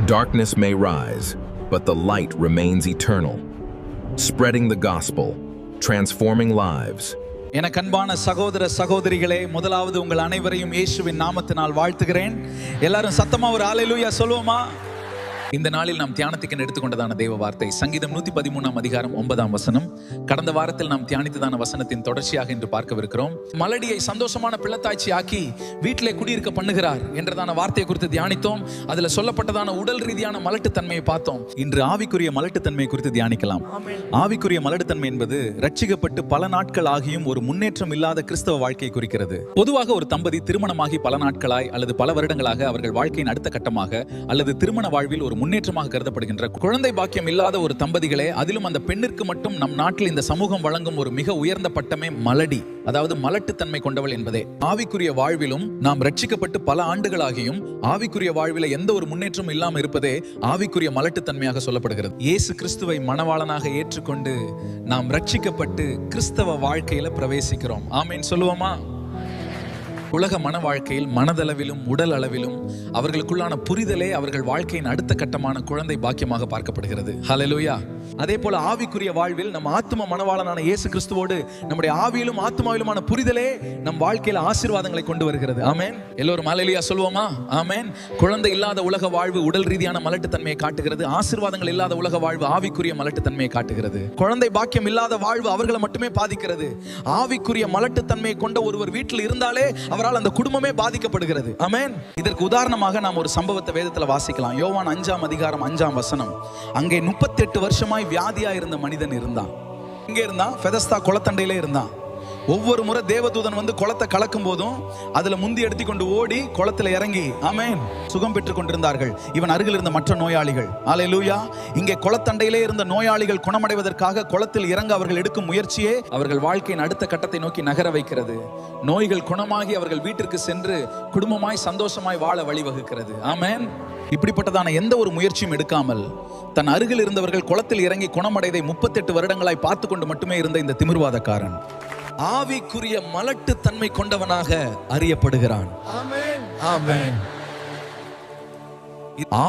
Darkness may rise, but the light remains eternal, spreading the gospel, transforming lives. எனக்கு அன்பான சகோதர சகோதரிகளே, முதலாவது உங்கள் அனைவரையும் இயேசுவின் நாமத்தினால் வாழ்த்துகிறேன். எல்லாரும் சத்தமா ஒரு ஹல்லேலூயா சொல்லுவோமா? இந்த நாளில் நாம் தியானத்துக்கு எடுத்துக்கொண்டதான தேவ வார்த்தை சங்கீதம் 113 அதிகாரம் 9 கடந்த வாரத்தில் நாம் தியானித்ததான வசனத்தின் தொடர்ச்சியாக இன்று பார்க்கவிருக்கிறோம். மலடியை சந்தோஷமான பிள்ளத்தாய்ச்சி ஆக்கி வீட்டிலே குடியிருக்க பண்ணுகிறார் என்றதான வார்த்தையை குறித்து தியானித்தோம். அதுல சொல்லப்பட்டதான உடல் ரீதியான மலட்டுத்தன்மையை பார்த்தோம். இன்று ஆவிக்குரிய மலட்டுத்தன்மையை குறித்து தியானிக்கலாம். ஆவிக்குரிய மலட்டுத்தன்மை என்பது ரட்சிக்கப்பட்டு பல நாட்கள் ஆகியும் ஒரு முன்னேற்றம் இல்லாத கிறிஸ்தவ வாழ்க்கையை குறிக்கிறது. பொதுவாக ஒரு தம்பதி திருமணமாகி பல நாட்களாய் அல்லது பல வருடங்களாக அவர்கள் வாழ்க்கையின் அடுத்த கட்டமாக அல்லது திருமண வாழ்வில் ஒரு முன்னேற்றமாக கருதப்படுகின்ற குழந்தை பாக்கியம் இல்லாத ஒரு தம்பதிகளே, அதிலும் அந்த பெண்ணிற்கு மட்டும் நம் நாட்டில் இந்த சமூகம் வழங்கும் ஒரு மிக உயர்ந்த பட்டமே மலடி, அதாவது மலட்டுத்தன்மை கொண்டவள் என்பதே. ஆவிக்குரிய வாழ்விலும் நாம் ரட்சிக்கப்பட்டு பல ஆண்டுகளாகியும் ஆவிக்குரிய வாழ்வில எந்த ஒரு முன்னேற்றமும் இல்லாமல் இருப்பதே ஆவிக்குரிய மலட்டுத்தன்மையாக சொல்லப்படுகிறது. இயேசு கிறிஸ்துவை மணவாளனாக ஏற்றுக்கொண்டு நாம் ரட்சிக்கப்பட்டு கிறிஸ்தவ வாழ்க்கையில பிரவேசிக்கிறோம். ஆமேன் சொல்லுவோமா? உலக மன வாழ்க்கையில் மனதளவிலும் உடல் அளவிலும் அவர்களுக்குள்ளான புரிதலே அவர்கள் வாழ்க்கையின் அடுத்த கட்டமான குழந்தை பாக்கியமாக பார்க்கப்படுகிறது. ஹல்லேலூயா. அதே போல ஆவிக்குரிய வாழ்வில் நம் ஆத்தும மணவாளனான இயேசு கிறிஸ்துவோடு நம்முடைய ஆவியிலும் ஆத்துமாவிலுமான புரிதலே நம் வாழ்க்கையில் ஆசீர்வாதங்களை கொண்டு வருகிறது. ஆமென். எல்லோரும் ஹல்லேலூயா சொல்வோமா? ஆமென். குழந்தை இல்லாத உலக வாழ்வு உடல் ரீதியான மலட்டுத்தன்மையை காட்டுகிறது. ஆசீர்வாதங்கள் இல்லாத உலக வாழ்வு ஆவிக்குரிய மலட்டுத்தன்மையை காட்டுகிறது. குழந்தை பாக்கியம் இல்லாத வாழ்வு அவர்களை மட்டுமே பாதிக்கிறது. ஆவிக்குரிய மலட்டுத்தன்மையை கொண்ட ஒருவர் வீட்டில் இருந்தாலே அவரால் அந்த குடும்பமே பாதிக்கப்படுகிறது. ஆமென். இதற்கு உதாரணமாக நாம் ஒரு சம்பவத்தை வேதத்தில் வாசிக்கலாம். யோவான் 5 அதிகாரம் 5 அங்கே 38 வருஷமாய் வியாதியா இருந்த மனிதன் இருந்தான். எங்க இருந்தான்? பெதஸ்தா குளத்தண்டையிலே இருந்தான். ஒவ்வொரு முறை தேவதூதன் வந்து குளத்தை கலக்கும் போதும் அதுல முந்தி எடுத்துக்கொண்டு ஓடி குளத்துல இறங்கி ஆமென் சுகம் பெற்றுக் கொண்டிருந்தார்கள் இவன் அருகில் இருந்த மற்ற நோயாளிகள். ஹல்லேலூயா. இங்கே குளத்தண்டையிலே இருந்த நோயாளிகள் குணமடைவதற்காக குளத்தில் இறங்க அவர்கள் எடுக்கும் முயற்சியே அவர்கள் வாழ்க்கையின் அடுத்த கட்டத்தை நோக்கி நகர வைக்கிறது. நோய்கள் குணமாகி அவர்கள் வீட்டிற்கு சென்று குடும்பமாய் சந்தோஷமாய் வாழ வழிவகுக்கிறது. ஆமென். இப்படிப்பட்டதான எந்த ஒரு முயற்சியும் எடுக்காமல் தன் அருகில் இருந்தவர்கள் குளத்தில் இறங்கி குணமடைதை 38 வருடங்களாய் பார்த்து கொண்டு மட்டுமே இருந்த இந்த திமிர்வாதக்காரன் ஆவிக்குரிய மலட்டு தன்மை கொண்டவனாக அறியப்படுகிறான். ஆமென். ஆமென்.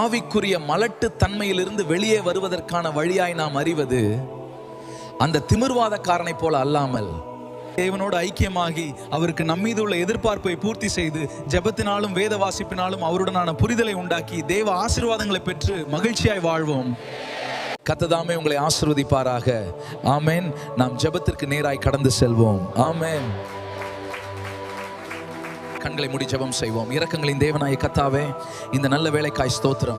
ஆவிக்குரிய மலட்டு தன்மையிலிருந்து வெளியே வருவதற்கான வழியாய் நாம் அறிவது அந்த திமிர்வாதக்காரனை போல அல்லாமல் தேவனோடு ஐக்கியமாகி அவருக்கு நம்மீது உள்ள எதிர்பார்ப்பை பூர்த்தி செய்து ஜெபத்தினாலும் வேத வாசிப்பினாலும் அவருடனான புரிதலை உண்டாக்கி தேவ ஆசீர்வாதங்களை பெற்று மகிழ்ச்சியாய் வாழ்வோம். கர்த்தர் உங்களை ஆசீர்வதிப்பாராக. ஆமென். நாம் ஜெபத்திற்கு நேராய் கடந்து செல்வோம். ஆமென். கண்களை மூடி ஜெபம் செய்வோம். இரக்கங்களின் தேவனாய கர்த்தாவே, இந்த நல்ல வேளைக்காய் ஸ்தோத்திரம்.